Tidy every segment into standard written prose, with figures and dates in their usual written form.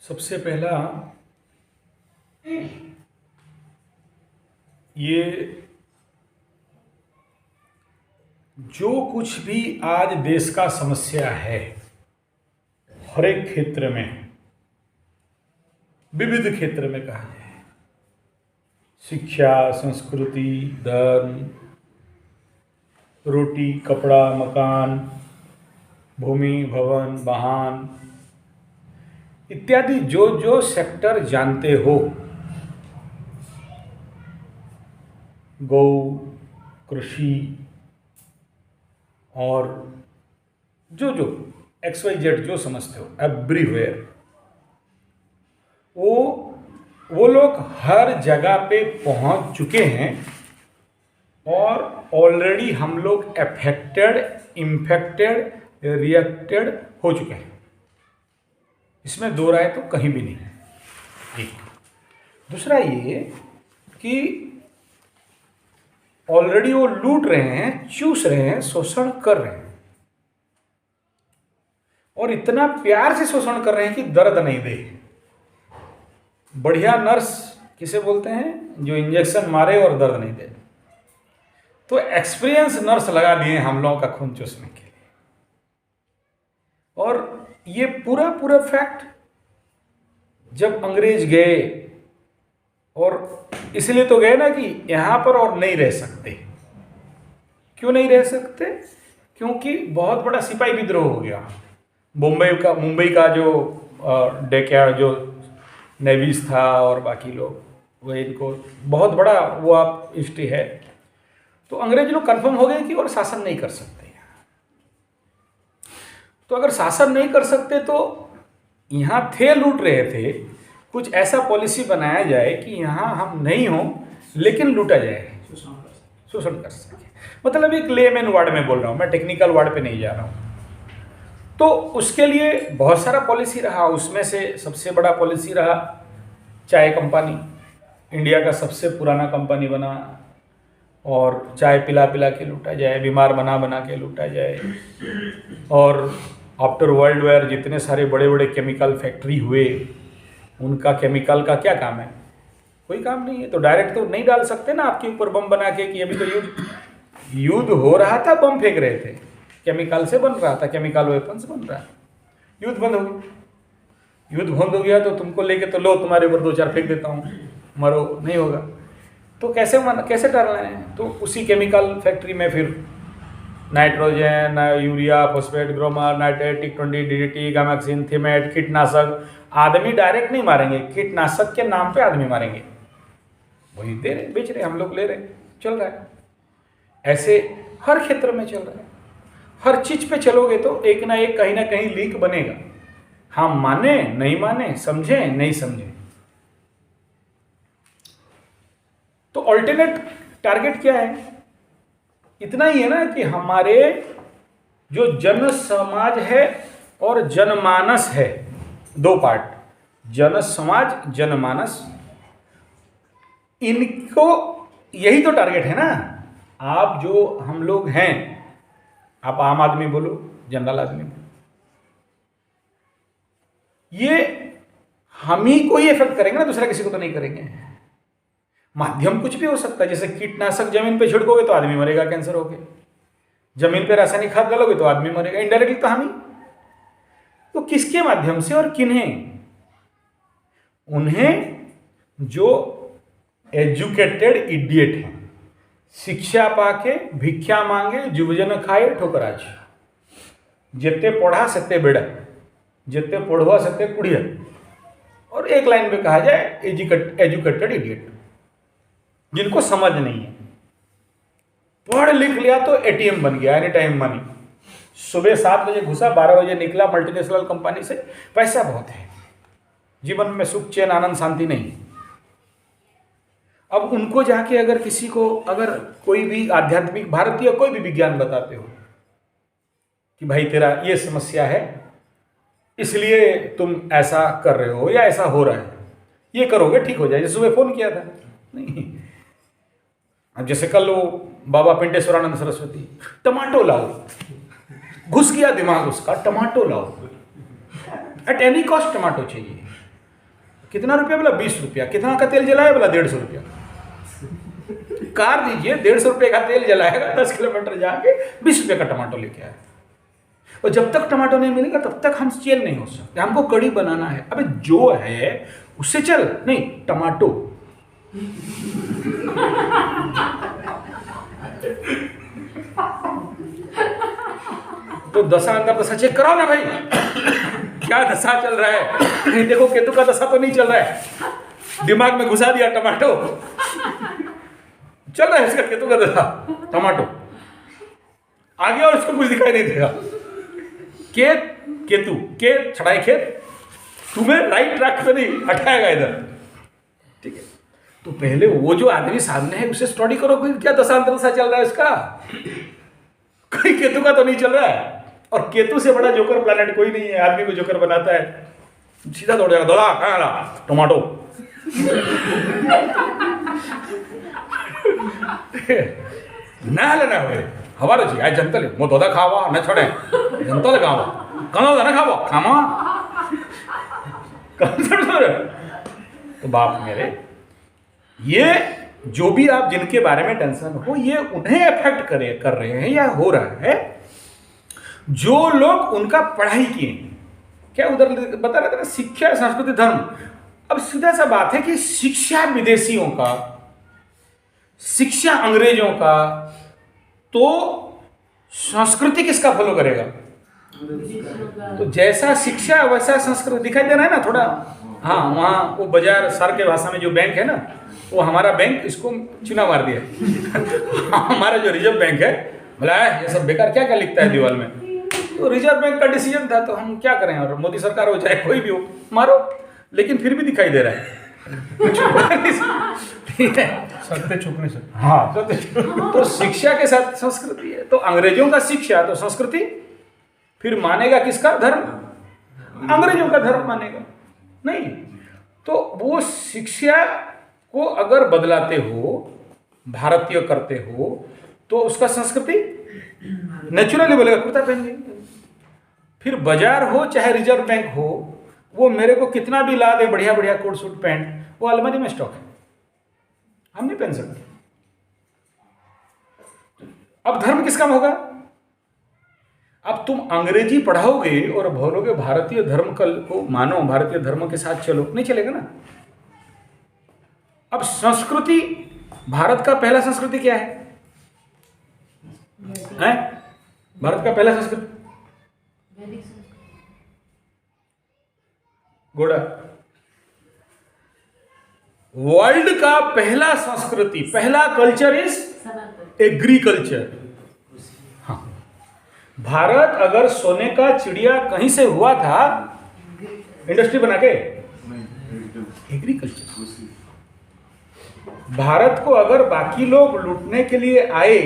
सबसे पहला ये जो कुछ भी आज देश का समस्या है, हर एक क्षेत्र में, विविध क्षेत्र में कहा जाए, शिक्षा, संस्कृति, धर्म, रोटी, कपड़ा, मकान, भूमि, भवन, वाहन इत्यादि जो जो सेक्टर जानते हो, गौ, कृषि और जो जो XYZ जो समझते हो, एवरीवेयर, वो लोग हर जगह पे पहुंच चुके हैं और ऑलरेडी हम लोग अफेक्टेड, इन्फेक्टेड, रिएक्टेड हो चुके हैं। इसमें दो राय तो कहीं भी नहीं है। एक दूसरा ये कि ऑलरेडी वो लूट रहे हैं, चूस रहे हैं, शोषण कर रहे हैं और इतना प्यार से शोषण कर रहे हैं कि दर्द नहीं दे। बढ़िया नर्स किसे बोलते हैं? जो इंजेक्शन मारे और दर्द नहीं दे। तो एक्सपीरियंस नर्स लगा दिए हम लोगों का खून चूसने के लिए। और ये पूरा पूरा फैक्ट जब अंग्रेज गए, और इसलिए तो गए ना कि यहां पर और नहीं रह सकते। क्यों नहीं रह सकते? क्योंकि बहुत बड़ा सिपाही विद्रोह हो गया। मुंबई का जो डेकयार्ड, जो नेवीज था और बाकी लोग, वो इनको बहुत बड़ा वो आप हिस्ट्री है। तो अंग्रेज लोग कंफर्म हो गए कि और शासन नहीं कर सकते। तो अगर शासन नहीं कर सकते तो यहाँ थे, लूट रहे थे, कुछ ऐसा पॉलिसी बनाया जाए कि यहाँ हम नहीं हो लेकिन लूटा जाए, शोषण कर सके। मतलब एक लेमैन वर्ड में बोल रहा हूँ मैं, टेक्निकल वर्ड पे नहीं जा रहा हूँ। तो उसके लिए बहुत सारा पॉलिसी रहा। उसमें से सबसे बड़ा पॉलिसी रहा चाय कंपनी। इंडिया का सबसे पुराना कंपनी बना और चाय पिला पिला के लूटा जाए, बीमार बना बना के लूटा जाए। और आफ्टर वर्ल्ड वॉर जितने सारे बड़े बड़े केमिकल फैक्ट्री हुए, उनका केमिकल का क्या काम है? कोई काम नहीं है। तो डायरेक्ट तो नहीं डाल सकते ना आपके ऊपर बम बना के कि अभी तो युद्ध हो रहा था, बम फेंक रहे थे, केमिकल से बन रहा था, केमिकल वेपन्स बन रहा है। युद्ध बंद हो गया, युद्ध बंद हो गया तो तुमको लेके तो लो, तुम्हारे ऊपर 2-4 फेंक देता हूँ, मरो, नहीं होगा। तो कैसे डालना है? तो उसी केमिकल फैक्ट्री में फिर nitrogen, urea, phosphate, Gromor, nitrate, टिक-20, DDT, गामाक्सिन, थिमेट, कीटनाशक। आदमी डायरेक्ट नहीं मारेंगे, कीटनाशक के नाम पे आदमी मारेंगे। वही दे रहे, बेच रहे, हम लोग ले रहे, चल रहा है। ऐसे हर क्षेत्र में चल रहा है। हर चीज पे चलोगे तो एक ना एक कहीं ना कहीं लीक बनेगा। हम माने नहीं माने, समझे नहीं समझे। तो अल्टरनेट टारगेट क्या है? इतना ही है ना कि हमारे जो जन समाज है और जनमानस है, दो पार्ट, जन समाज, जनमानस, इनको यही तो टारगेट है ना। आप जो हम लोग हैं, आप आम आदमी बोलो, जनरल आदमी बोलो, ये हम ही को ही इफेक्ट करेंगे ना, दूसरा किसी को तो नहीं करेंगे। माध्यम कुछ भी हो सकता है। जैसे कीटनाशक जमीन पे छिड़कोगे तो आदमी मरेगा कैंसर होके, जमीन पे रासायनिक खाद डालोगे तो आदमी मरेगा, इनडायरेक्टली तो हम ही। तो किसके माध्यम से और किन्हें? उन्हें जो एजुकेटेड इडियट हैं, शिक्षा पाके भिक्षा मांगे, जुबजन खाए ठोकराज। जितने पढ़ा सत्ते बेड़ा, जितने पढ़वा सत्ते कुड़िया। और एक लाइन में कहा जाए एजुकेटेड इडियट, जिनको समझ नहीं है। पढ़ लिख लिया तो ATM बन गया, एनी टाइम मनी। सुबह 7 बजे घुसा, 12 बजे निकला, मल्टीनेशनल कंपनी से, पैसा बहुत है, जीवन में सुख, चैन, आनंद, शांति नहीं। अब उनको जाके अगर किसी को, अगर कोई भी आध्यात्मिक, भारतीय कोई भी विज्ञान बताते हो कि भाई तेरा ये समस्या है, इसलिए तुम ऐसा कर रहे हो या ऐसा हो रहा है, ये करोगे ठीक हो जाए, सुबह फोन किया था, नहीं। अब जैसे कल वो बाबा पिंटेश्वरानंद सरस्वती, टमाटो लाओ, घुस गया दिमाग उसका, टमाटो लाओ, एट एनी कॉस्ट टमाटो चाहिए। कितना रुपया बोला? 20 रुपया। कितना का तेल जलाया बोला? 150 रुपया। कार दीजिए, 150 रुपये का तेल जलाएगा, 10 किलोमीटर जाके 20 रुपये का टमाटो लेके आए। और जब तक टमाटो नहीं मिलेगा तब तक हम चेन नहीं हो सकते। हमको कड़ी बनाना है, अबे जो है उससे चल, नहीं टमाटो। तो दशा अंदर दशा चेक कराओ ना भाई, क्या दशा चल रहा है। देखो केतु का दशा तो नहीं चल रहा है, दिमाग में घुसा दिया टमाटो, चल रहा है इसका केतु का दशा, टमाटो आगे और उसको कुछ दिखाई नहीं देगा। केतु के छड़ाई खेत, तुम्हें राइट ट्रैक पे नहीं हटाएगा इधर, ठीक है। तो पहले वो जो आदमी सामने है उसे स्टडी करो, क्या दशा अंतरदशा चल रहा है इसका। कहीं केतु का तो नहीं चल रहा है, और केतु से बड़ा जोकर प्लैनेट कोई नहीं है। आदमी को जोकर बनाता है, सीधा दौड़ जाएगा, दौड़ा कहाँ गया टमाटो। ना लेना हुए हवा रही आज जनता ले मो दोदा खावा न छोड़े जनता ले खावा कनो ना खावा खामा। तो बाप मेरे, ये जो भी आप जिनके बारे में टेंशन हो, ये उन्हें अफेक्ट कर रहे हैं या हो रहा है जो लोग उनका पढ़ाई किए। क्या उधर बता रहे थे ना, शिक्षा संस्कृति धर्म। अब सीधा सा बात है कि शिक्षा विदेशियों का, शिक्षा अंग्रेजों का, तो संस्कृति किसका फॉलो करेगा। तो जैसा शिक्षा वैसा संस्कृति दिखाई दे रहा है ना थोड़ा। हाँ, वहाँ वो बाजार सर के भाषा में जो बैंक है ना, वो हमारा बैंक इसको चुना मार दिया। हमारा जो रिजर्व बैंक है बोला है ये सब बेकार, क्या क्या लिखता है दीवार में। तो रिजर्व बैंक का डिसीजन था, तो हम क्या करें, और मोदी सरकार हो चाहे कोई भी हो मारो, लेकिन फिर भी दिखाई दे रहा है। ठीक है, सत्य छुपने से। हाँ तो शिक्षा के साथ संस्कृति है। तो अंग्रेजों का शिक्षा तो संस्कृति, फिर मानेगा किसका धर्म, अंग्रेजों का धर्म मानेगा नहीं। तो वो शिक्षा को अगर बदलाते हो, भारतीय करते हो, तो उसका संस्कृति नेचुरली बोलेगा कुर्ता पहन लेंगे। फिर बाजार हो चाहे रिजर्व बैंक हो, वो मेरे को कितना भी ला दे बढ़िया बढ़िया कोट सूट पैंट, वो अलमारी में स्टॉक है, हम नहीं पहन सकते। अब धर्म किसका होगा। अब तुम अंग्रेजी पढ़ाओगे और बोलोगे भारतीय धर्म को मानो, भारतीय धर्म के साथ चलो, नहीं चलेगा ना। अब संस्कृति, भारत का पहला संस्कृति क्या है? भारत का पहला संस्कृति घोड़ा। वर्ल्ड का पहला संस्कृति, पहला कल्चर इज एग्रीकल्चर। हाँ, भारत अगर सोने का चिड़िया कहीं से हुआ था, इंडस्ट्री बना के, एग्रीकल्चर। भारत को अगर बाकी लोग लूटने के लिए आए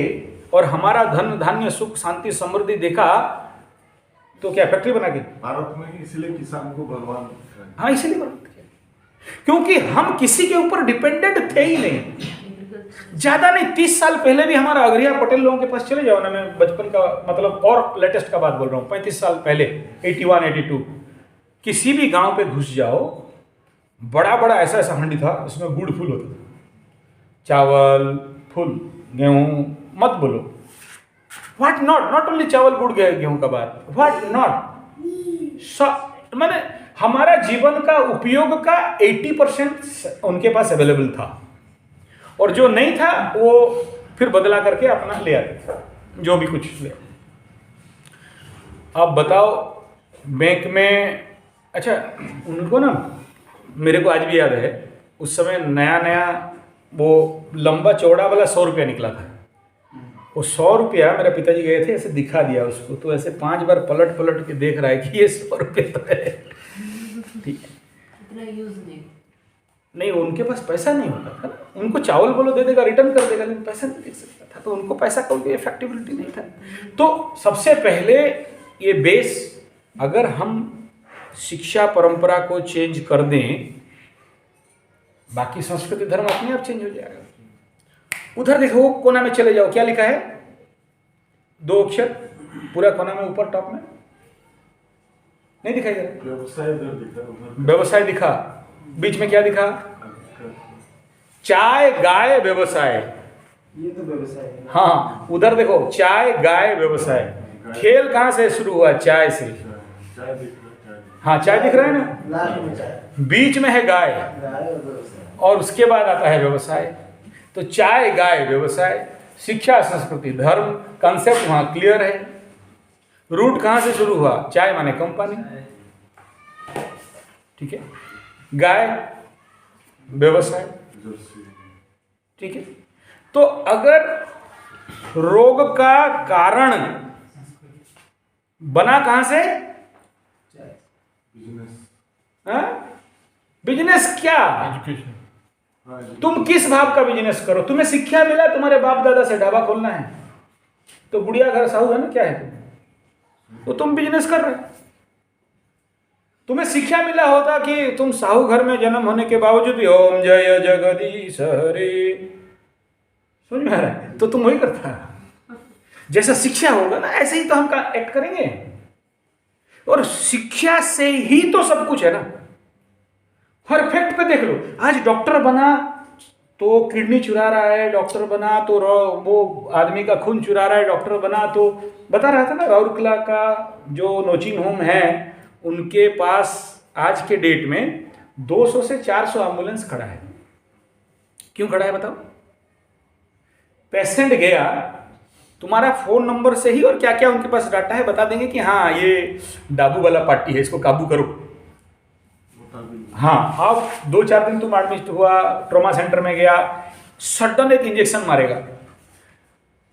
और हमारा धन धान्य सुख शांति समृद्धि देखा, तो क्या फैक्ट्री बना के भारत में इसलिए किसान को भगवान, हाँ इसलिए बना, क्योंकि हम किसी के ऊपर डिपेंडेंट थे ही नहीं। ज्यादा नहीं, 30 साल पहले भी हमारा अग्रिया पटेल लोगों के पास चले जाओ ना, मैं बचपन का मतलब और लेटेस्ट का बात बोल रहा हूँ, 35 साल पहले 81 82, किसी भी गांव पे घुस जाओ, बड़ा बड़ा ऐसा ऐसा हंडी था, उसमें गुड़ फुल होता था, चावल फुल, गेहूं मत बोलो, व्हाट नॉट ओनली चावल गुड़ गेहूं का बात, व्हाट नॉट, मैंने हमारा जीवन का उपयोग का 80% उनके पास अवेलेबल था, और जो नहीं था वो फिर बदला करके अपना ले आते, जो भी कुछ ले। अब बताओ बैंक में, अच्छा उनको ना, मेरे को आज भी याद है, उस समय नया नया वो लंबा चौड़ा वाला 100 रुपया निकला था। वो 100 रुपया मेरे पिताजी गए थे, ऐसे दिखा दिया उसको, तो ऐसे 5 बार पलट पलट के देख रहा है कि ये 100 रुपया तो है, ठीक है। नहीं, उनके पास पैसा नहीं होता था ना, उनको चावल बोलो दे देगा, रिटर्न कर देगा, लेकिन पैसा नहीं दे सकता था, तो उनको पैसा का कोई इफेक्टिबिलिटी नहीं था। तो सबसे पहले ये बेस, अगर हम शिक्षा परंपरा को चेंज कर दें, बाकी संस्कृति धर्म अपने आप चेंज हो जाएगा। उधर देखो कोना में चले जाओ, क्या लिखा है? 2 अक्षर पूरा कोना में, ऊपर टॉप में नहीं दिखाई दे रहा? व्यवसाय उधर दिखा, उधर व्यवसाय दिखा, बीच में क्या दिखा? चाय गाय व्यवसाय। ये तो व्यवसाय है। हाँ, उधर देखो चाय गाय व्यवसाय। खेल कहाँ से शुरू हुआ? चाय से। चाय दिख रहा है, हाँ, चाय दिख रहा है ना, लास्ट में चाय, बीच में है गाय गाय और व्यवसाय। और उसके बाद आता है व्यवसाय। तो चाय गाय व्यवसाय, शिक्षा संस्कृति धर्म, कंसेप्ट वहाँ क्लियर है। रूट कहाँ से शुरू हुआ? चाय माने कंपनी, ठीक है, गाय व्यवसाय, जर्सी। ठीक है। तो अगर रोग का कारण बना कहां से? बिजनेस, हाँ? बिजनेस क्या? एजुकेशन। हाँ, तुम किस भाव का बिजनेस करो? तुम्हें शिक्षा मिला तुम्हारे बाप दादा से ढाबा खोलना है, तो बुढ़िया घर साहू है ना, क्या है तुम? तो तुम बिजनेस कर रहे हो। तुम्हें शिक्षा मिला होता कि तुम साहू घर में जन्म होने के बावजूद भी ओम जय जगदीश हरे, समझ में आ रहा है? तो तुम वही करता। जैसा शिक्षा होगा ना, ऐसे ही तो हम एक्ट करेंगे। और शिक्षा से ही तो सब कुछ है ना। हर फैक्ट पे देख लो, आज डॉक्टर बना तो किडनी चुरा रहा है, डॉक्टर बना तो वो आदमी का खून चुरा रहा है, डॉक्टर बना तो बता रहा था ना, राउरकेला का जो नर्सिंग होम है उनके पास आज के डेट में 200 से 400 एम्बुलेंस खड़ा है। क्यों खड़ा है बताओ? पेशेंट गया, तुम्हारा फोन नंबर से ही और क्या क्या उनके पास डाटा है बता देंगे कि हाँ ये डाबू वाला पार्टी है, इसको काबू करो। हाँ, अब 2-4 दिन तुम एडमिट हुआ, ट्रॉमा सेंटर में गया, सडन एक इंजेक्शन मारेगा,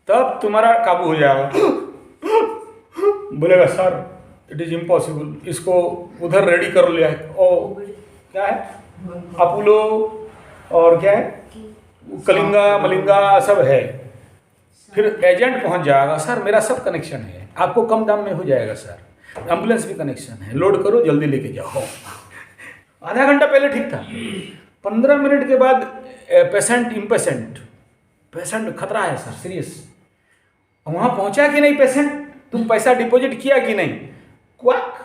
तब तुम्हारा काबू हो जाएगा। बोलेगा सर इट इज इम्पॉसिबल, इसको उधर रेडी कर लिया है। ओ क्या है, अपोलो और क्या है, कलिंगा मलिंगा सब है। फिर एजेंट पहुंच जाएगा, सर मेरा सब कनेक्शन है, आपको कम दाम में हो जाएगा सर, एम्बुलेंस भी कनेक्शन है, लोड करो जल्दी लेके जाओ। आधा घंटा पहले ठीक था, 15 मिनट के बाद पेशेंट इम्पेशेंट, पेशेंट खतरा है सर सीरियस। वहाँ पहुँचा कि नहीं पेशेंट, तुम पैसा डिपॉजिट किया कि नहीं, क्वाक,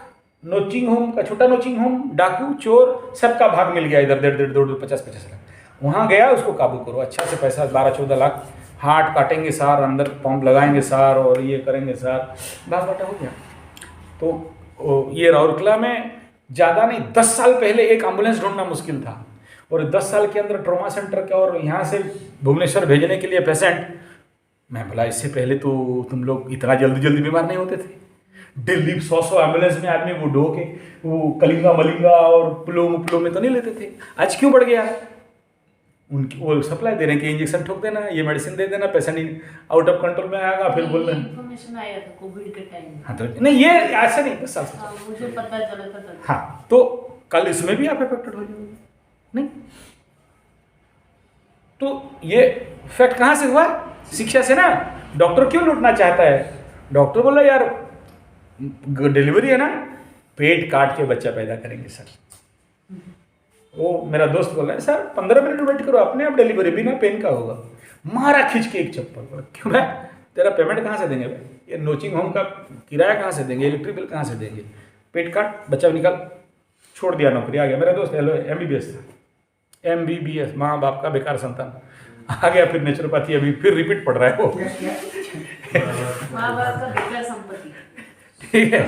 नर्सिंग होम का छोटा नर्सिंग होम, डाकू चोर सबका भाग मिल गया इधर, 1.5 50-50 लाख। वहाँ गया, उसको काबू करो, अच्छा से पैसा 12-14 लाख, हार्ट काटेंगे सर, अंदर पंप लगाएंगे सर, और ये करेंगे सर, भाग बाटा हो गया। तो ये राउरकेला में ज़्यादा नहीं, 10 साल पहले एक एम्बुलेंस ढूंढना मुश्किल था, और 10 साल के अंदर ट्रॉमा सेंटर का और यहाँ से भुवनेश्वर भेजने के लिए पेशेंट, मैं बोला इससे पहले तो तुम लोग इतना जल्दी जल्दी बीमार नहीं होते थे। दिल्ली 100 एम्बुलेंस में आदमी वो ढो के वो कलिंगा मलिंगा और पुलो में तो नहीं लेते थे। आज क्यों बढ़ गया? उनकी वो सप्लाई दे रहे हैं कि इंजेक्शन ठोक देना, ये मेडिसिन दे देना, पेशेंट आउट ऑफ कंट्रोल में आएगा, फिर बोल रहे हैं इन्फॉर्मेशन आया था कोविड के टाइम में। हाँ, तो नहीं ये ऐसे नहीं 10 साल से। हाँ, मुझे पता चला था तब। हाँ, तो कल इसमें भी आप अफेक्टेड हो जाओगे नहीं। तो ये फैक्ट कहाँ से हुआ? शिक्षा से ना। डॉक्टर क्यों लूटना चाहता है? डॉक्टर बोला यार डिलीवरी है ना, पेट काट के बच्चा पैदा करेंगे सर। वो मेरा दोस्त बोल रहा है सर 15 मिनट वेट करो, अपने आप डिलीवरी बिना पेन का होगा। मारा खींच के एक चप्पल, बोला क्यों भाई, तेरा पेमेंट कहाँ से देंगे भाई, ये नर्सिंग होम का किराया कहाँ से देंगे, इलेक्ट्रिक बिल कहाँ से देंगे, पेट काट बच्चा निकाल, छोड़ दिया नौकरी, आ गया। मेरा दोस्त MBBS था, MBBS माँ बाप का बेकार संतान, आ गया फिर नेचुरोपैथी, अभी फिर रिपीट पढ़ रहा है वो। माँ बाप का बेकार संपत्ति। ठीक है,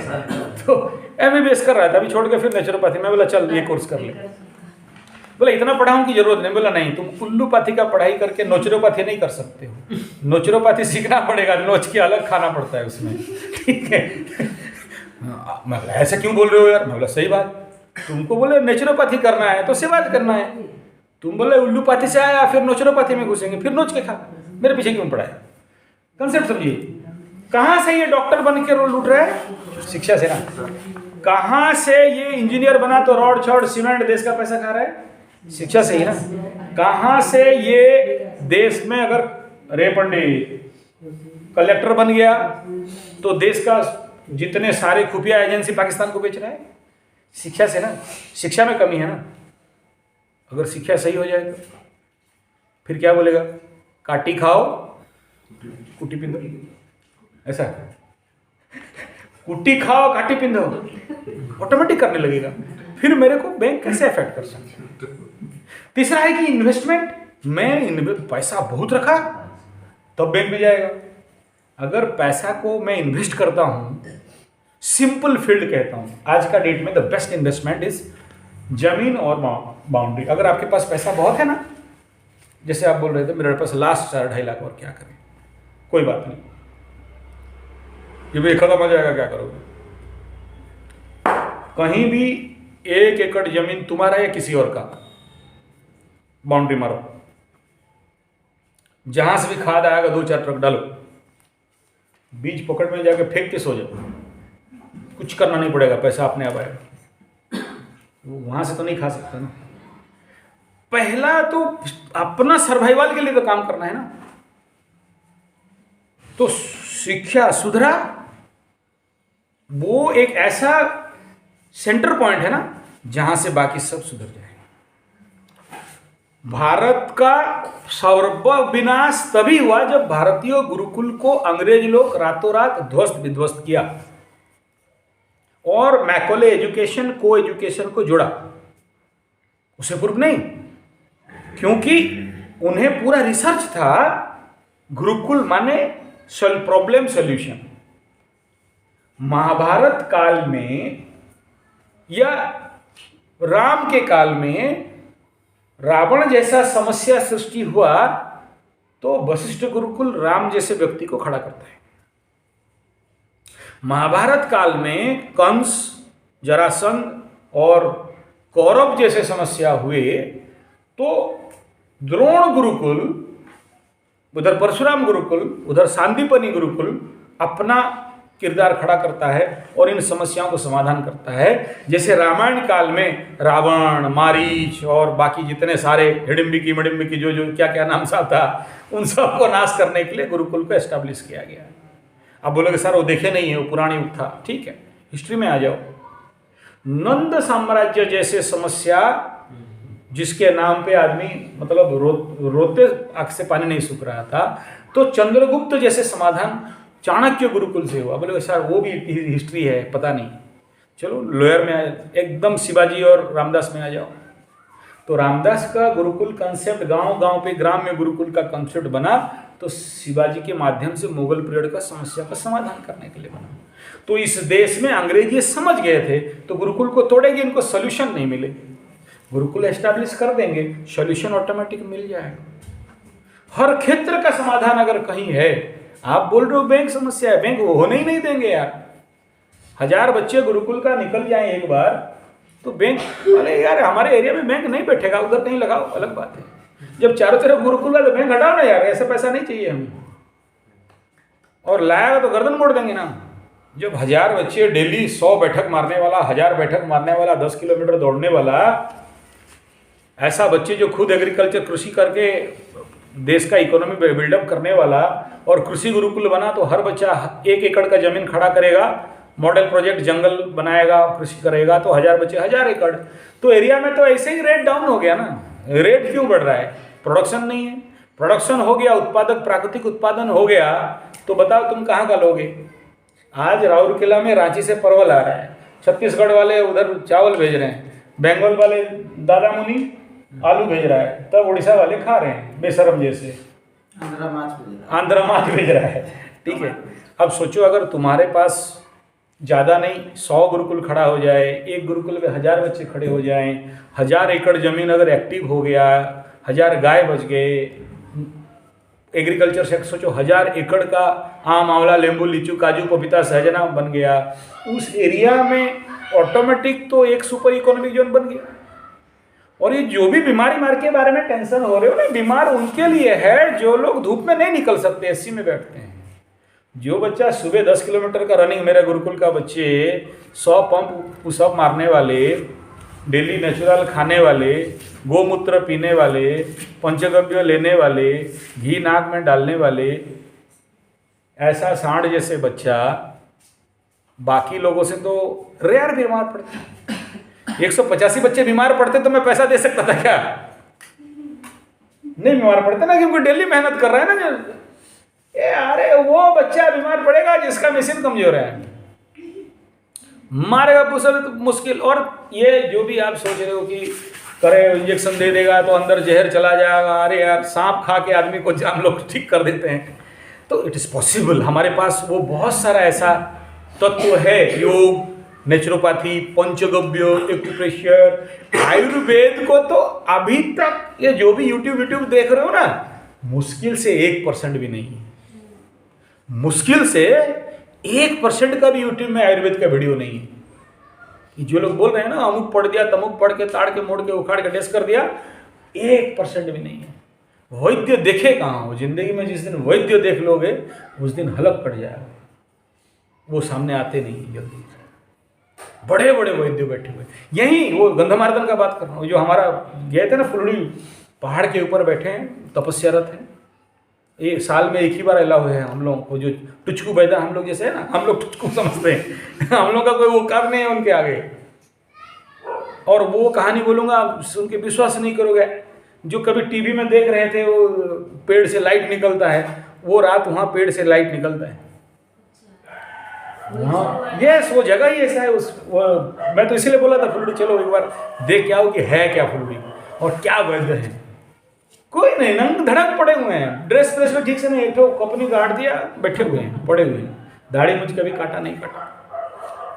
तो MBBS कर रहा था, अभी छोड़ के फिर नेचुरोपैथी। मैं बोला चल ये कोर्स कर ले। बोला इतना पढ़ाऊँ की जरूरत नहीं। बोला नहीं, तुम उल्लूपैथी का पढ़ाई करके नोचुरोपैथी नहीं कर सकते हो, नोचुरोपैथी सीखना पड़ेगा, नोच के अलग खाना पड़ता है उसमें, ठीक है। मैं बोला ऐसा क्यों बोल रहे हो यार? मैं बोला सही बात, तुमको बोले नेचुरोपैथी करना है तो सेवा करना है, तुम बोले उल्लूपैथी से आया फिर नोचुरोपैथी में घुसेंगे, फिर नोच के खा, मेरे पीछे क्यों पड़ा है? कंसेप्ट समझिए, कहाँ से ये डॉक्टर बन के रोल लूट रहा है? शिक्षा से ना। कहाँ से ये इंजीनियर बना तो रॉड छड़ सीमेंट देश का पैसा खा रहा है? शिक्षा से ही ना। कहाँ से ये देश में अगर रे पंडित कलेक्टर बन गया तो देश का जितने सारे खुफिया एजेंसी पाकिस्तान को बेच रहा है? शिक्षा से ना। शिक्षा में कमी है ना। अगर शिक्षा सही हो जाए तो फिर क्या बोलेगा? काटी खाओ कुटी पिंदो, ऐसा कुटी खाओ काटी पिंदो ऑटोमेटिक करने लगेगा। फिर मेरे को बैंक कैसे अफेक्ट कर सकता है? तीसरा है कि इन्वेस्टमेंट, मैं पैसा बहुत रखा तब बैंक में जाएगा। अगर पैसा को मैं इन्वेस्ट करता हूं, सिंपल फील्ड कहता हूं, आज का डेट में द बेस्ट इन्वेस्टमेंट इज जमीन और बाउंड्री। अगर आपके पास पैसा बहुत है ना, जैसे आप बोल रहे थे मेरे पास लास्ट 4-2.5 लाख और क्या करें, कोई बात नहीं, ये भी खत्म हो जाएगा, क्या करोगे? कहीं भी 1 एकड़ जमीन तुम्हारा या किसी और का, बाउंड्री मारो, जहां से भी खाद आएगा 2-4 ट्रक डालो, बीज पॉकेट में जाके फेंक के सो जाओ, कुछ करना नहीं पड़ेगा, पैसा अपने आप आएगा। वहां से तो नहीं खा सकता ना। पहला तो अपना सर्वाइवल के लिए तो काम करना है ना। तो शिक्षा सुधरा, वो एक ऐसा सेंटर पॉइंट है ना जहां से बाकी सब सुधर जाए। भारत का सर्वविनाश तभी हुआ जब भारतीय गुरुकुल को अंग्रेज लोग रातों रात ध्वस्त विध्वस्त किया और मैकॉले एजुकेशन को एजुकेशन को जोड़ा, उसे पूर्व नहीं, क्योंकि उन्हें पूरा रिसर्च था। गुरुकुल माने प्रॉब्लम सॉल्यूशन। महाभारत काल में या राम के काल में रावण जैसा समस्या सृष्टि हुआ तो वशिष्ठ गुरुकुल राम जैसे व्यक्ति को खड़ा करता है। महाभारत काल में कंस, जरासंध और कौरव जैसे समस्या हुए तो द्रोण गुरुकुल, उधर परशुराम गुरुकुल, उधर सांदीपनी गुरुकुल अपना किरदार खड़ा करता है और इन समस्याओं को समाधान करता है। जैसे रामायण काल में रावण, मारीच और बाकी जितने सारे हिडिंबिकी मिडिंबिकी जो जो क्या क्या नाम सा था, उन सबको नाश करने के लिए गुरुकुल को एस्टैब्लिश किया गया। आप बोलोगे सर वो देखे नहीं है, वो पुरानी युग था। ठीक है, हिस्ट्री में आ जाओ। नंद साम्राज्य जैसे समस्या जिसके नाम पे आदमी मतलब रोते आंख से पानी नहीं सूख रहा था, तो चंद्रगुप्त जैसे समाधान चाणक्य गुरुकुल से हुआ। बोले सर वो भी हिस्ट्री है, पता नहीं। चलो लोअर में एकदम शिवाजी और रामदास में आ जाओ। तो रामदास का गुरुकुल कंसेप्ट गांव गांव पे ग्राम्य गुरुकुल का कंसेप्ट बना तो शिवाजी के माध्यम से मुगल पीरियड का समस्या का समाधान करने के लिए बना। तो इस देश में अंग्रेज ये समझ गए थे तो गुरुकुल को तोड़ेंगे, इनको सोल्यूशन नहीं मिले, गुरुकुल एस्टैब्लिश कर देंगे, सॉल्यूशन ऑटोमेटिक मिल जाएगा। हर क्षेत्र का समाधान अगर कहीं है, आप बोल रहे हो बैंक समस्या है, बैंक वो होने ही नहीं देंगे यार। 1000 बच्चे गुरुकुल का निकल जाए एक बार तो बैंक वाले यार हमारे एरिया में बैंक नहीं बैठेगा, उधर कहीं लगाओ, अलग बात है। जब चारों तरफ गुरुकुल का तो बैंक हटाओ ना यार, ऐसा पैसा नहीं चाहिए हमें। और लाएगा तो गर्दन मोड़ देंगे ना। जब 1000 बच्चे डेली 100 बैठक मारने वाला, 1000 बैठक मारने वाला, 10 किलोमीटर दौड़ने वाला, ऐसा बच्चे जो खुद एग्रीकल्चर कृषि करके देश का इकोनॉमी बिल्डअप करने वाला, और कृषि गुरुकुल बना तो हर बच्चा 1 एकड़ का जमीन खड़ा करेगा, मॉडल प्रोजेक्ट जंगल बनाएगा, कृषि करेगा, तो 1000 बच्चे 1000 एकड़। तो एरिया में तो ऐसे ही रेट डाउन हो गया ना। रेट क्यों बढ़ रहा है? प्रोडक्शन नहीं है। प्रोडक्शन हो गया, उत्पादक प्राकृतिक उत्पादन हो गया, तो बताओ तुम कहाँ का लोगे? आज राउरकेला में रांची से परवल आ रहा है, छत्तीसगढ़ वाले उधर चावल भेज रहे हैं, बंगाल वाले दादा मुनि आलू भेज रहा है, तब उड़ीसा वाले खा रहे हैं बेशरम जैसे, आंध्रा माछ भेज रहा है। ठीक है, अब सोचो अगर तुम्हारे पास ज़्यादा नहीं 100 गुरुकुल खड़ा हो जाए, एक गुरुकुल में 1000 बच्चे खड़े हो जाएं, 1000 एकड़ जमीन अगर एक्टिव हो गया, 1000 गाय बच गए, एग्रीकल्चर सेक्टर सोचो 1000 एकड़ का आम, आंवला, नींबू, लीचू, काजू, पपीता, सहजना बन गया, उस एरिया में ऑटोमेटिक तो एक सुपर इकोनॉमिक जोन बन गया। और ये जो भी बीमारी मार के बारे में टेंशन हो रहे हो ना, बीमार उनके लिए है जो लोग धूप में नहीं निकल सकते, एसी में बैठते हैं। जो बच्चा सुबह 10 किलोमीटर का रनिंग, मेरे गुरुकुल का बच्चे 100 पंप पुशअप मारने वाले, डेली नेचुरल खाने वाले, गोमूत्र पीने वाले, पंचगव्य लेने वाले, घी नाक में डालने वाले, ऐसा सांड जैसे बच्चा बाकी लोगों से तो रेयर बीमार पड़ता है। 185 बच्चे बीमार पड़ते तो मैं पैसा दे सकता था क्या? नहीं बीमार पड़ता ना, क्योंकि डेली मेहनत कर रहा है ना जो, ये अरे वो बच्चा बीमार पड़ेगा जिसका मशीन कमजोर है, मारेगा पूछा तो मुश्किल। और ये जो भी आप सोच रहे हो कि करे इंजेक्शन दे देगा तो अंदर जहर चला जाएगा, अरे यार सांप खा के आदमी को हम लोग ठीक कर देते हैं, तो इट इज़ पॉसिबल। हमारे पास वो बहुत सारा ऐसा तत्व है, योग, नेचुरोपैथी, पंचगव्य, एक्यूप्रेशर, आयुर्वेद को तो अभी तक ये जो भी यूट्यूब देख रहे हो ना, मुश्किल से 1% भी नहीं है, मुश्किल से 1% का भी यूट्यूब में आयुर्वेद का वीडियो नहीं है। कि जो लोग बोल रहे हैं ना अमुक पढ़ दिया, तमुक पढ़ के ताड़ के मोड़ के उखाड़ के डेस कर दिया, 1% भी नहीं है। वैद्य देखे कहाँ हो जिंदगी में? जिस दिन वैद्य देख लोगे उस दिन हलक पड़ जाएगा, वो सामने आते नहीं जल्दी। बड़े बड़े वैद्य बैठे हुए, यही वो गंधमार्दन का बात कर रहा हूँ, जो हमारा गए थे ना फुलड़ी पहाड़ के ऊपर बैठे हैं, तपस्यारत हैं, एक साल में एक ही बार अलाउ है हम लोगों को। जो टुचकू बैदा हम लोग जैसे है ना, हम लोग टुचकू समझते हैं हम लोग का कोई वो काम नहीं है उनके आगे। और वो कहानी बोलूँगा, सुन के विश्वास नहीं करोगे, जो कभी टीवी में देख रहे थे वो पेड़ से लाइट निकलता है, वो रात वहाँ पेड़ से लाइट निकलता है वहाँ। यस, वो जगह ही ऐसा है मैं तो इसीलिए बोला था फुलड़ी चलो एक बार देख के आओ कि है क्या फुलड़ी और क्या वैद्य है। कोई नहीं, नंग धड़क पड़े हुए हैं, ड्रेस प्रेस में ठीक से नहीं, एक तो कंपनी गाड़ दिया, बैठे हुए हैं, पड़े हुए हैं, दाढ़ी मुझ कभी काटा नहीं काटा।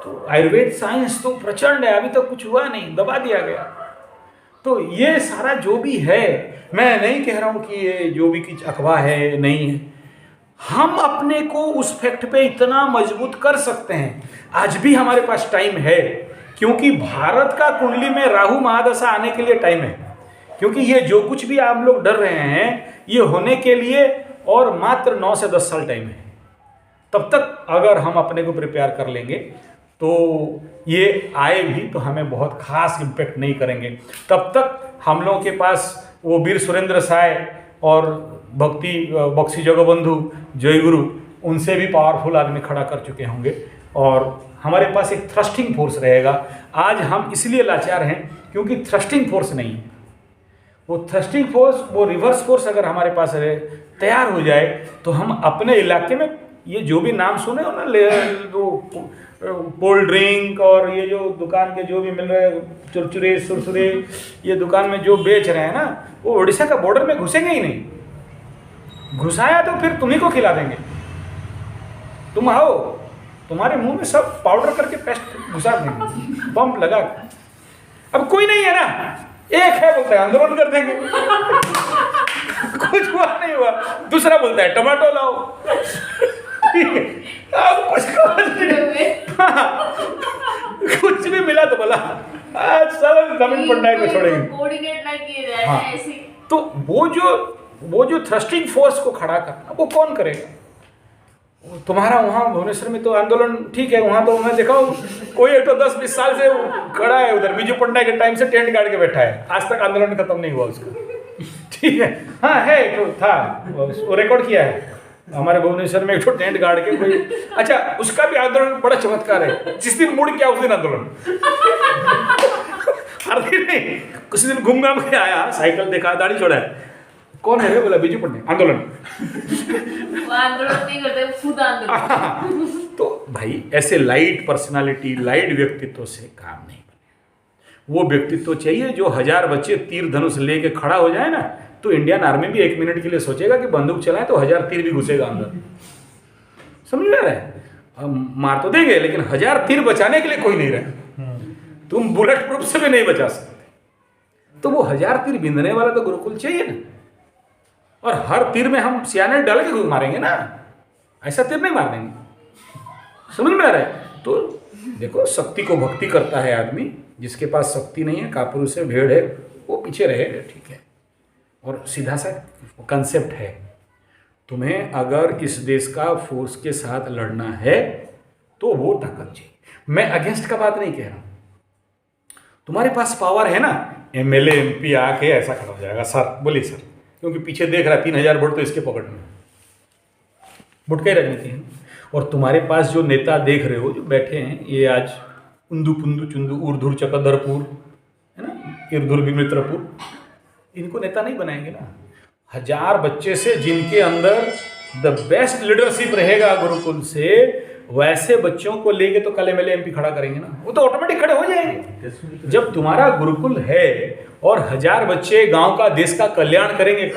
तो आयुर्वेद साइंस तो प्रचंड है, अभी तो कुछ हुआ नहीं, दबा दिया गया। तो ये सारा जो भी है, मैं नहीं कह रहा हूँ कि ये जो भी कुछ अफवाह है नहीं है, हम अपने को उस फैक्ट पे इतना मजबूत कर सकते हैं। आज भी हमारे पास टाइम है, क्योंकि भारत का कुंडली में राहु महादशा आने के लिए टाइम है। क्योंकि ये जो कुछ भी आप लोग डर रहे हैं, ये होने के लिए और मात्र 9 से 10 साल टाइम है। तब तक अगर हम अपने को प्रिपेयर कर लेंगे तो ये आए भी तो हमें बहुत खास इम्पेक्ट नहीं करेंगे। तब तक हम लोगों के पास वो वीर सुरेंद्र साय और बख्शी जगबंधु जयगुरु, उनसे भी पावरफुल आदमी खड़ा कर चुके होंगे, और हमारे पास एक थ्रस्टिंग फोर्स रहेगा। आज हम इसलिए लाचार हैं क्योंकि थ्रस्टिंग फोर्स नहीं है। वो थ्रस्टिंग फोर्स, वो रिवर्स फोर्स अगर हमारे पास तैयार हो जाए तो हम अपने इलाके में ये जो भी नाम सुने हो ना, कोल्ड ड्रिंक और ये जो दुकान के जो भी मिल रहे चुरचुरे सुरसुरे, ये दुकान में जो बेच रहे हैं ना, वो उड़ीसा का बॉर्डर में घुसेंगे ही नहीं। घुसाया तो फिर तुम्ही को खिला देंगे। तुम आओ, तुम्हारे मुंह में सब पाउडर करके पेस्ट घुसा देंगे, पंप लगा के। अब कोई नहीं है ना, एक है बोलता है आंदोलन कर देंगे कुछ हुआ नहीं हुआ। दूसरा बोलता है टमाटो लाओ अब कुछ भी मिला तो बोला आज साला नवीन पटनायक को छोड़ेंगे। कोऑर्डिनेट ना किए जाए हाँ, ऐसे। तो वो जो थ्रस्टिंग फोर्स को खड़ा करना, वो कौन करेगा? तुम्हारा वहाँ भुवनेश्वर में तो आंदोलन ठीक है, वहाँ तो मैं देखा कोई एक तो 10-20 साल से खड़ा है उधर, बीजू पटनायक के टाइम से टेंट गाड़ के बैठा है, आज तक आंदोलन खत्म नहीं हुआ उसका। ठीक है, हाँ है तो था, वो रिकॉर्ड किया है हमारे भुवनेश्वर में, एक तो टेंट गाड़ के कोई। अच्छा, उसका भी आंदोलन बड़ा चमत्कार है, जिस दिन मुड़ गया उस दिन आंदोलन हर दिन नहीं, उस दिन घूम घाम के आया, साइकिल देखा, दाढ़ी छोड़ा है, कौन है? बोला बीजू पटनायक। आंदोलन नहीं करते, खुद आंदोलन। तो भाई ऐसे लाइट पर्सनालिटी, लाइट व्यक्तित्व से काम नहीं बने। वो व्यक्तित्व चाहिए जो 1000 बच्चे तीर धनुष लेके खड़ा हो जाए ना, तो इंडियन आर्मी भी 1 मिनट के लिए सोचेगा कि बंदूक चलाए तो 1000 तीर भी घुसेगा अंदर। समझ में आ रहा है? हम मार तो देंगे लेकिन 1000 तीर बचाने के लिए कोई नहीं रहे। तुम बुलेट प्रूफ से भी नहीं बचा सकते। तो वो 1000 तीर बिंदने वाला तो गुरुकुल चाहिए ना। और हर तीर में हम सियानेट डाल के मारेंगे ना, ऐसा तीर नहीं मार देंगे। समझ में आ रहा है? तो देखो, शक्ति को भक्ति करता है आदमी, जिसके पास शक्ति नहीं है, कापुरुष है, भेड़ है, वो पीछे रहेगा। ठीक है, और सीधा सा कंसेप्ट है, तुम्हें अगर इस देश का फोर्स के साथ लड़ना है तो वो ताकत चाहिए। मैं अगेंस्ट का बात नहीं कह रहा हूँ, तुम्हारे पास पावर है ना, MLA MP आके ऐसा खड़ा हो जाएगा, सर बोलिए सर, क्योंकि पीछे देख रहा है 3000 वोट तो इसके पॉकेट में, वोट का ही राजनीति है। और तुम्हारे पास जो नेता देख रहे हो जो बैठे हैं, ये आज उंदू पुंदू चुंदू उर्धुर चकदरपुर है ना, इर्धुर विमित्रपुर, इनको नेता नहीं बनाएंगे ना। 1000 बच्चे से जिनके अंदर द बेस्ट लीडरशिप रहेगा गुरुकुल से, वैसे बच्चों को लेके तो कल एमएलए एमपी खड़ा करेंगे ना, वो तो ऑटोमेटिक खड़े हो जाएंगे। जब तुम्हारा गुरुकुल है और 1000 बच्चे गांव का देश का कल्याण करेंगे,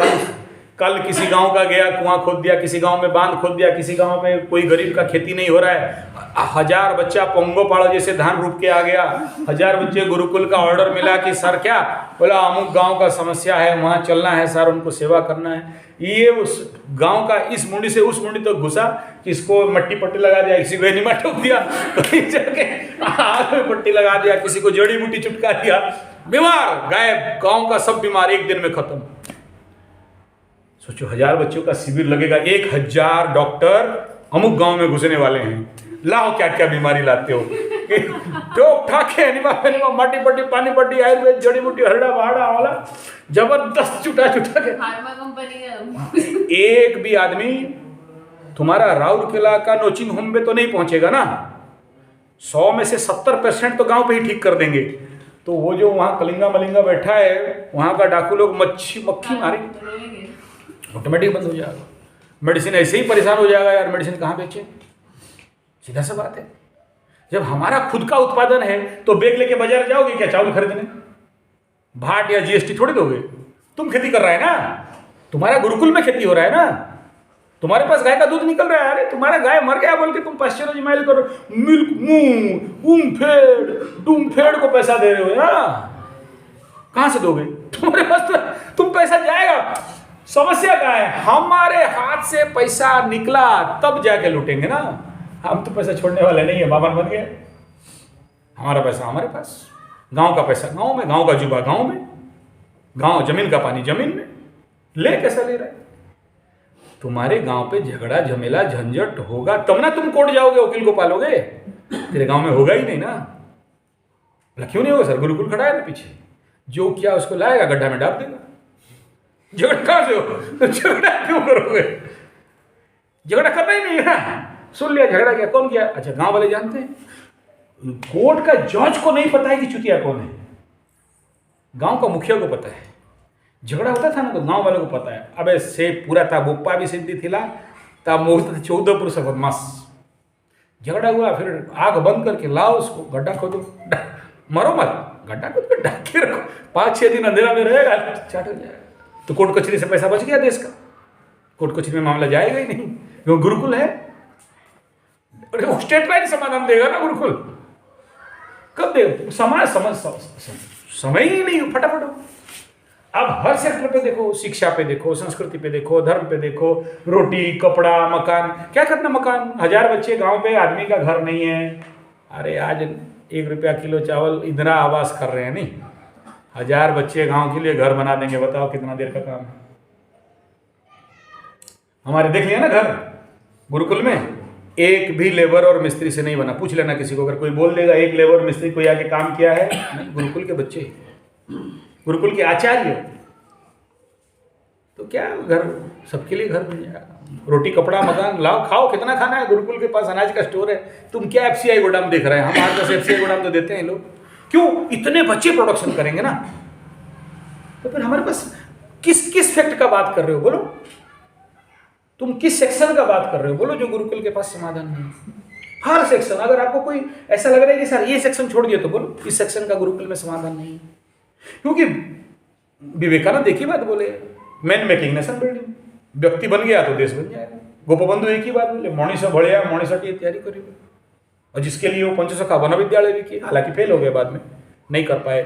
कल किसी गांव का गया कुआं खोद दिया, किसी गांव में बांध खोद दिया, किसी गांव में कोई गरीब का खेती नहीं हो रहा है, 1000 बच्चा पोंगो पाड़ो जैसे धान रूप के आ गया, 1000 बच्चे गुरुकुल का ऑर्डर मिला कि सर क्या बोला अमुक गांव का समस्या है, वहाँ चलना है सर, उनको सेवा करना है, ये उस गांव का इस मुंडी से उस मुंडी तक तो घुसा, किसको मट्टी पट्टी लगा दिया, किसी को एनिमा ठोक दिया, कहीं जाके आग में पट्टी लगा दिया, किसी को जड़ी बूटी चुटका दिया, बीमार गायब, गांव का सब बीमार एक दिन में खत्म। सोचो 1000 बच्चों का शिविर लगेगा, 1000 डॉक्टर अमुक गांव में घुसने वाले हैं, लाओ क्या क्या बीमारी लाते हो, ठोक ठाके एनिमा माटी पट्टी पानी पट्टी आयुर्वेद जड़ी बूटी हरड़ा बहाड़ा वाला जबरदस्त चुटा के। फार्मा कंपनी है। एक भी आदमी तुम्हारा राउरकेला का नोचिंग होम में तो नहीं पहुंचेगा ना, 100 में से 70% तो गांव पे ही ठीक कर देंगे। तो वो जो वहाँ कलिंगा मलिंगा बैठा है, वहाँ का डाकू लोग मक्खी मारे, ऑटोमेटिक बंद हो जाएगा। मेडिसिन ऐसे ही परेशान हो जाएगा यार, मेडिसिन कहाँ बेचे, सीधा सा बात है। जब हमारा खुद का उत्पादन है तो बैग लेके बाजार जाओगे क्या चावल खरीदने, भाट या जीएसटी थोड़ी दोगे, तुम खेती कर रहा है ना, तुम्हारा गुरुकुल में खेती हो रहा है ना, तुम्हारे पास गाय का दूध निकल रहा है, अरे तुम्हारा गाय मर गया बोल के तुम पाश्चराइज माइल करो, मिल्क मूंग उमफेड़ को पैसा दे रहे हो ना, कहाँ से दोगे, तुम्हारे पास तो तुम पैसा जाएगा। समस्या क्या है, हमारे हाथ से पैसा निकला तब जाके लूटेंगे ना, हम तो पैसा छोड़ने वाले नहीं है, बाबा बन गए, हमारा पैसा हमारे पास, गांव का पैसा गांव में, गांव का जुबा गांव में, गांव जमीन का पानी जमीन में, ले कैसा ले रहा है। तुम्हारे गांव पे झगड़ा झमेला झंझट होगा तब ना तुम कोर्ट जाओगे, वकील को पालोगे, तेरे गांव में होगा ही नहीं ना। क्यों नहीं होगा सर, गुरुकुल खड़ा है ना पीछे, जो क्या उसको लाएगा गड्ढा में डाल देगा। झगड़ा कहाँ से हो, झगड़ा क्यों करोगे, झगड़ा करना ही नहीं है ना, सुन लिया झगड़ा क्या, कौन किया, अच्छा गांव वाले जानते हैं, कोर्ट का जज को नहीं पता है कि चुतिया कौन है, गांव का मुखिया को पता है। झगड़ा होता था ना तो गांव वालों को पता है, अबे से पूरा था बुप्पा भी सिद्धि थिला तब मोहत 14 पुरुष बदमाश, झगड़ा हुआ फिर आग बंद करके लाओ उसको, गड्ढा खोदो, मरो मत, गड्ढा खोद कर ढक के रखो, 5-6 दिन अंधेरा में रहेगा, चाट हो जाएगा। तो कोर्ट कचहरी से पैसा बच गया देश का, कोर्ट कचहरी में मामला जाएगा ही नहीं, क्योंकि गुरुकुल है, स्टेट लाइन समाधान देगा ना गुरुकुल, कब दे, समय ही नहीं, फटाफट। अब हर सेक्टर पे देखो, शिक्षा पे देखो, संस्कृति पे देखो, धर्म पे देखो, रोटी कपड़ा मकान, क्या करना मकान, 1000 बच्चे गांव पे, आदमी का घर नहीं है, अरे आज 1 रुपया किलो चावल इंदिरा आवास कर रहे हैं, नहीं 1000 बच्चे गांव के लिए घर बना देंगे, बताओ कितना देर का काम है। हमारे देख लिया ना घर गुरुकुल में, एक भी लेबर और मिस्त्री से नहीं बना, पूछ लेना किसी को, अगर कोई बोल देगा एक लेबर मिस्त्री कोई आके काम किया है, नहीं, गुरुकुल के बच्चे, गुरुकुल के आचार्य, तो क्या घर सबके लिए घर बन जाएगा, रोटी कपड़ा मकान लाओ खाओ, कितना खाना है, गुरुकुल के पास अनाज का स्टोर है, तुम क्या एफसीआई गोदाम देख रहे हैं, हम 8-10 एफसीआई गोदाम तो देते हैं लोग, क्यों, इतने बच्चे प्रोडक्शन करेंगे ना, तो फिर हमारे पास किस फैक्ट का बात कर रहे हो, बोलो तुम किस सेक्शन का बात कर रहे हो, बोलो जो गुरुकुल के पास समाधान नहीं। हर सेक्शन, अगर आपको कोई ऐसा लग रहा है कि सर ये सेक्शन छोड़ दिया, तो बोलो इस सेक्शन का गुरुकुल में समाधान नहीं है, क्योंकि विवेकानंद एक ही बात बोले, मैन मेकिंग नेशन बिल्डिंग, व्यक्ति बन गया तो देश बन जाएगा। गोपबंधु एक ही बात बोले, मणिष बढ़िया मणिष तैयारी करिए, और जिसके लिए वो पंचसखा वन विद्यालय भी किए, हालांकि फेल हो गए बाद में, नहीं कर पाए।